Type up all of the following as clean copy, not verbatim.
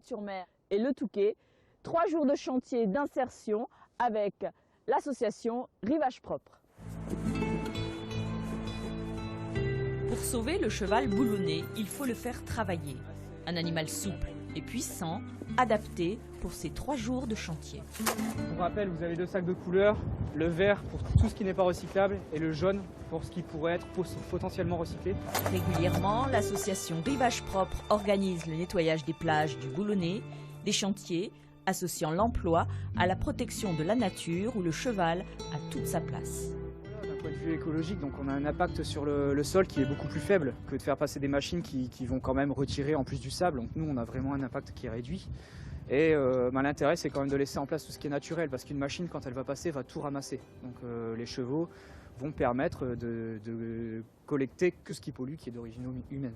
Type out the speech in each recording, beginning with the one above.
Sur-Mer et Le Touquet. 3 jours de chantier d'insertion avec l'association Rivage Propre. Pour sauver le cheval boulonné, il faut le faire travailler. Un animal souple et puissant, adapté pour ces 3 jours de chantier. Pour rappel, vous avez 2 sacs de couleurs, le vert pour tout ce qui n'est pas recyclable et le jaune pour ce qui pourrait être potentiellement recyclé. Régulièrement, l'association Rivage Propre organise le nettoyage des plages du Boulonnais, des chantiers associant l'emploi à la protection de la nature où le cheval a toute sa place. D'un point de vue écologique, donc on a un impact sur le sol qui est beaucoup plus faible que de faire passer des machines qui vont quand même retirer en plus du sable. Donc nous, on a vraiment un impact qui est réduit. Et l'intérêt, c'est quand même de laisser en place tout ce qui est naturel, parce qu'une machine, quand elle va passer, va tout ramasser. Donc les chevaux vont permettre de collecter que ce qui pollue, qui est d'origine humaine.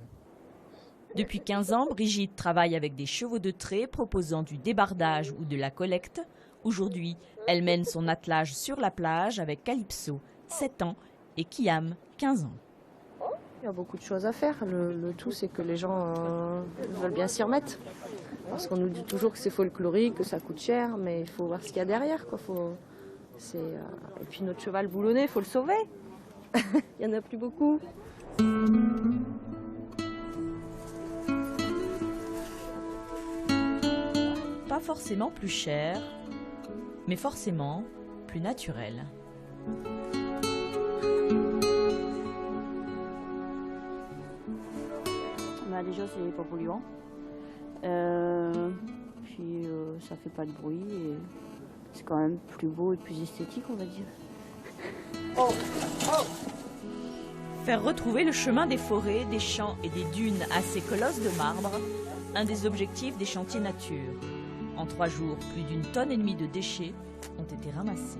Depuis 15 ans, Brigitte travaille avec des chevaux de trait proposant du débardage ou de la collecte. Aujourd'hui, elle mène son attelage sur la plage avec Calypso, 7 ans, et Kiam, 15 ans. Il y a beaucoup de choses à faire. Le tout, c'est que les gens veulent bien s'y remettre. Parce qu'on nous dit toujours que c'est folklorique, que ça coûte cher, mais il faut voir ce qu'il y a derrière, quoi. Et puis notre cheval boulonnais, il faut le sauver. Il n'y en a plus beaucoup. Pas forcément plus cher, mais forcément plus naturel. Déjà, c'est pas polluant. Puis ça fait pas de bruit et c'est quand même plus beau et plus esthétique, on va dire. Faire retrouver le chemin des forêts, des champs et des dunes à ces colosses de marbre, un des objectifs des chantiers nature. En 3 jours, plus d'1,5 tonne de déchets ont été ramassés.